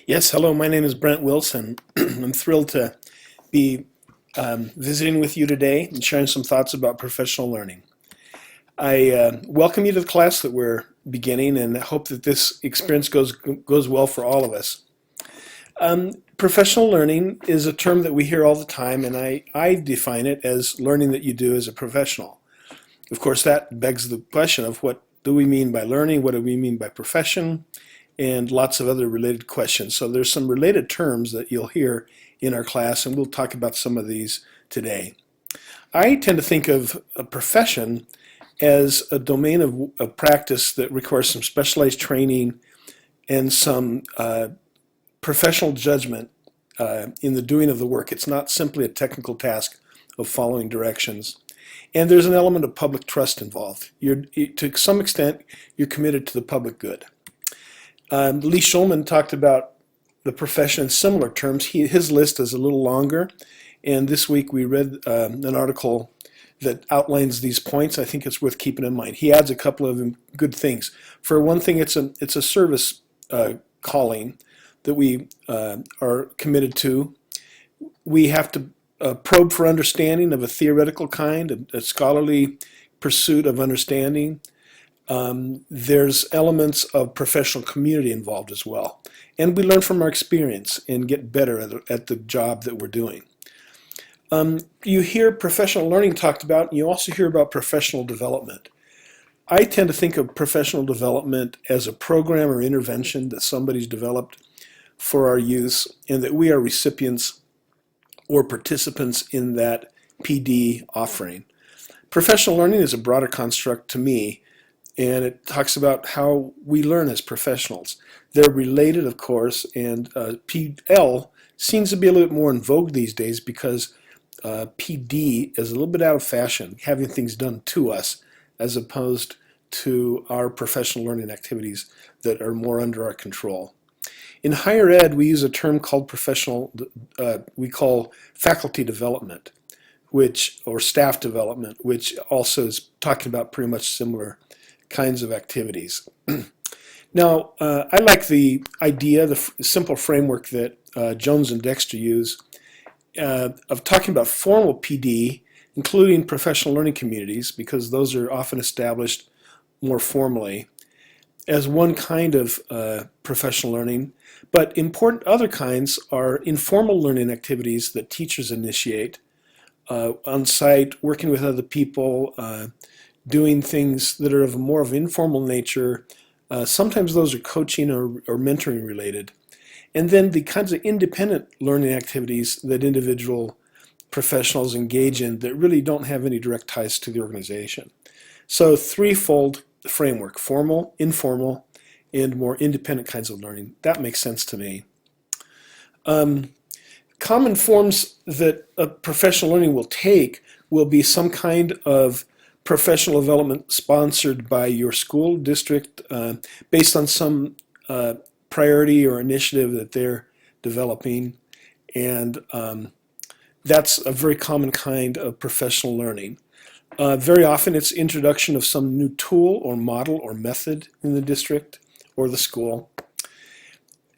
Yes, hello, my name is Brent Wilson. I'm thrilled to be visiting with you today and sharing some thoughts about professional learning. I welcome you to the class that we're beginning and hope that this experience goes well for all of us. Professional learning is a term that we hear all the time, and I define it as learning that you do as a professional. Of course, that begs the question of what do we mean by learning, what do we mean by profession, and lots of other related questions. So there's some related terms that you'll hear in our class, and we'll talk about some of these today. I tend to think of a profession as a domain of practice that requires some specialized training and some professional judgment in the doing of the work. It's not simply a technical task of following directions. And there's an element of public trust involved. To some extent, you're committed to the public good. Lee Shulman talked about the profession in similar terms. His list is a little longer, and this week we read an article that outlines these points. I think it's worth keeping in mind. He adds a couple of good things. For one thing, it's a service calling that we are committed to. We have to probe for understanding of a theoretical kind, a scholarly pursuit of understanding. There's elements of professional community involved as well. And we learn from our experience and get better at the job that we're doing. You hear professional learning talked about, and you also hear about professional development. I tend to think of professional development as a program or intervention that somebody's developed for our use, and that we are recipients or participants in that PD offering. Professional learning is a broader construct to me, and it talks about how we learn as professionals. They're related, of course, and PL seems to be a little bit more in vogue these days because PD is a little bit out of fashion, having things done to us as opposed to our professional learning activities that are more under our control. In higher ed, we use a term called we call faculty development, or staff development, which also is talking about pretty much similar kinds of activities. Now, I like the idea, the simple framework that Jones and Dexter use of talking about formal PD, including professional learning communities, because those are often established more formally, as one kind of professional learning. But important other kinds are informal learning activities that teachers initiate on site, working with other people, doing things that are of more of informal nature. Sometimes those are coaching or mentoring related. And then the kinds of independent learning activities that individual professionals engage in that really don't have any direct ties to the organization. So threefold framework: formal, informal, and more independent kinds of learning. That makes sense to me. Common forms that professional learning will take will be some kind of professional development sponsored by your school district based on some priority or initiative that they're developing. And that's a very common kind of professional learning. Very often it's introduction of some new tool or model or method in the district or the school.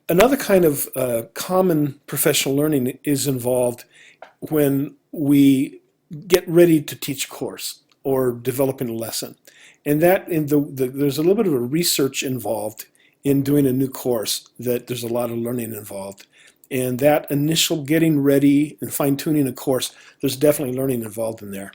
Another kind of common professional learning is involved when we get ready to teach a course or developing a lesson. And that there's a little bit of a research involved in doing a new course, that there's a lot of learning involved. And that initial getting ready and fine-tuning a course, there's definitely learning involved in there.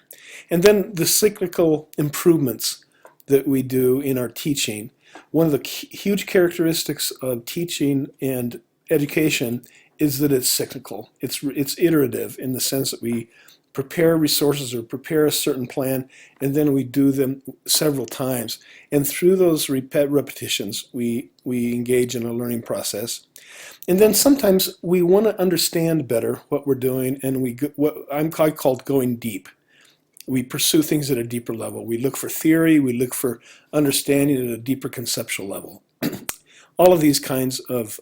And then the cyclical improvements that we do in our teaching. One of the huge characteristics of teaching and education is that it's cyclical. It's iterative in the sense that we prepare resources or prepare a certain plan, and then we do them several times. And through those repetitions, we engage in a learning process. And then sometimes we want to understand better what we're doing, and I call going deep. We pursue things at a deeper level. We look for theory, we look for understanding at a deeper conceptual level. All of these kinds of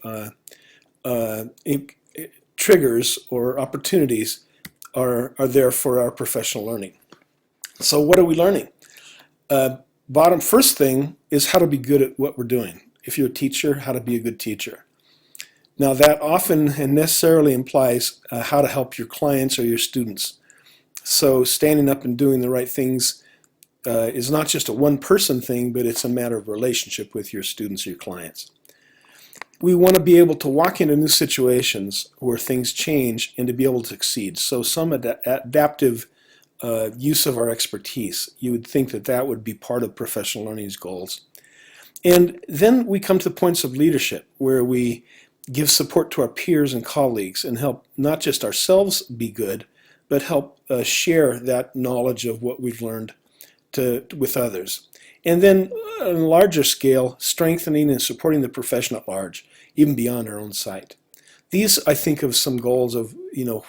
triggers or opportunities are there for our professional learning. So what are we learning? First thing is how to be good at what we're doing. If you're a teacher, how to be a good teacher. Now that often and necessarily implies how to help your clients or your students. So standing up and doing the right things is not just a one-person thing, but it's a matter of relationship with your students or your clients. We want to be able to walk into new situations where things change and to be able to succeed. So some adaptive use of our expertise, you would think that that would be part of professional learning's goals. And then we come to the points of leadership where we give support to our peers and colleagues and help not just ourselves be good, but help share that knowledge of what we've learned with others. And then on a larger scale, strengthening and supporting the profession at large, even beyond our own site. These, I think, of some goals of,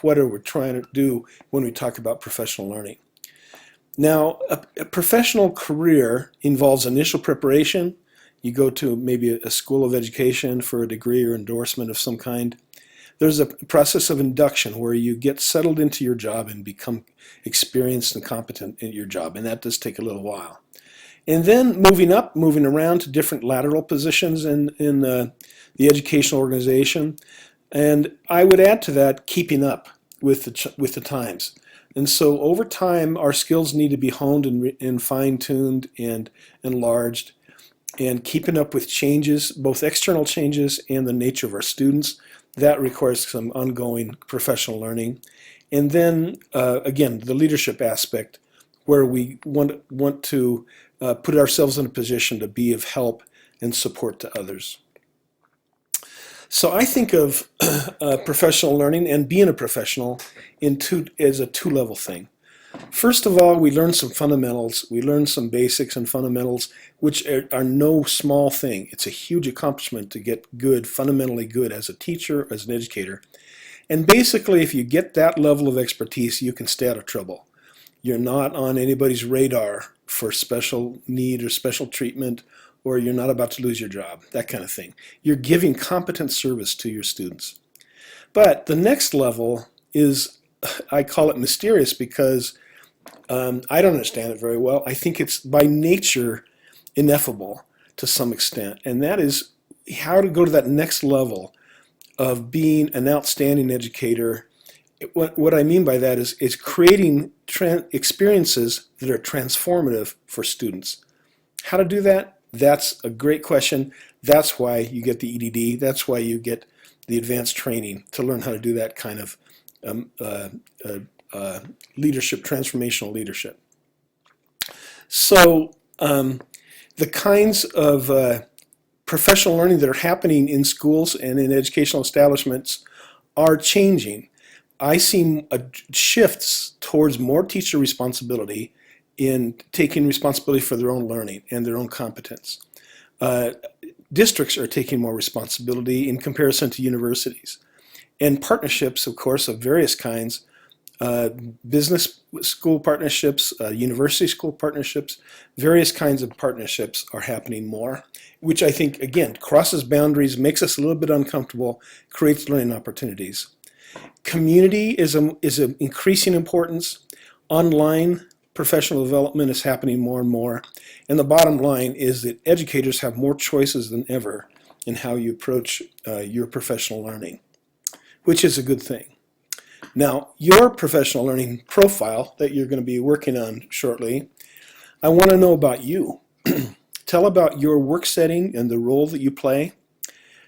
what are we trying to do when we talk about professional learning. Now, a professional career involves initial preparation. You go to maybe a school of education for a degree or endorsement of some kind. There's a process of induction where you get settled into your job and become experienced and competent in your job, and that does take a little while. And then moving around to different lateral positions in the educational organization. And I would add to that keeping up with the times. And so over time, our skills need to be honed and fine-tuned and enlarged, and keeping up with changes, both external changes and the nature of our students. That requires some ongoing professional learning. And then, again, the leadership aspect, where we want to put ourselves in a position to be of help and support to others. So I think of professional learning and being a professional as a two-level thing. First of all, we learn some fundamentals. We learn some basics and fundamentals, which are no small thing. It's a huge accomplishment to get good, fundamentally good as a teacher, as an educator. And basically, if you get that level of expertise, you can stay out of trouble. You're not on anybody's radar for special need or special treatment, or you're not about to lose your job, that kind of thing. You're giving competent service to your students. But the next level is, I call it mysterious because I don't understand it very well. I think it's by nature ineffable to some extent, and that is how to go to that next level of being an outstanding educator. What I mean by that is creating experiences that are transformative for students. How to do that? That's a great question. That's why you get the EDD. That's why you get the advanced training to learn how to do that kind of leadership, transformational leadership. So the kinds of professional learning that are happening in schools and in educational establishments are changing. I see shifts towards more teacher responsibility in taking responsibility for their own learning and their own competence. Districts are taking more responsibility in comparison to universities. And partnerships, of course, of various kinds, business school partnerships, university school partnerships, various kinds of partnerships are happening more, which I think, again, crosses boundaries, makes us a little bit uncomfortable, creates learning opportunities. Community is of increasing importance. Online professional development is happening more and more. And the bottom line is that educators have more choices than ever in how you approach your professional learning, which is a good thing. Now, your professional learning profile that you're going to be working on shortly, I want to know about you. Tell about your work setting and the role that you play.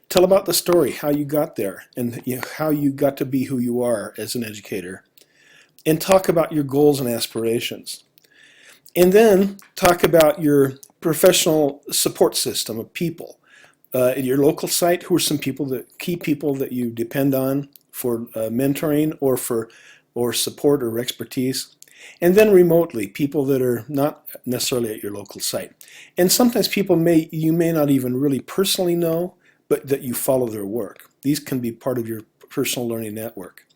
Tell about the story, how you got there, and how you got to be who you are as an educator. And talk about your goals and aspirations. And then talk about your professional support system of people. At your local site, who are some key people that you depend on for mentoring or support or expertise. And then remotely, people that are not necessarily at your local site. And sometimes people you may not even really personally know, but that you follow their work. These can be part of your personal learning network.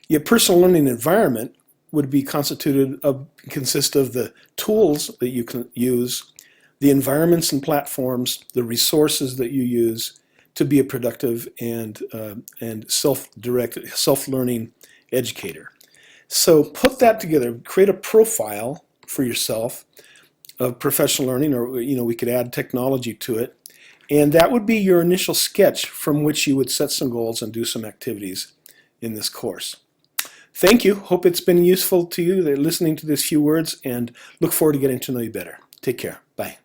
Your personal learning environment would be consist of the tools that you can use, the environments and platforms, the resources that you use to be a productive and self-learning educator. So put that together, create a profile for yourself of professional learning, or we could add technology to it, And that would be your initial sketch from which you would set some goals and do some activities in this course. Thank you. Hope it's been useful to you listening to these few words, and look forward to getting to know you better. Take care. Bye.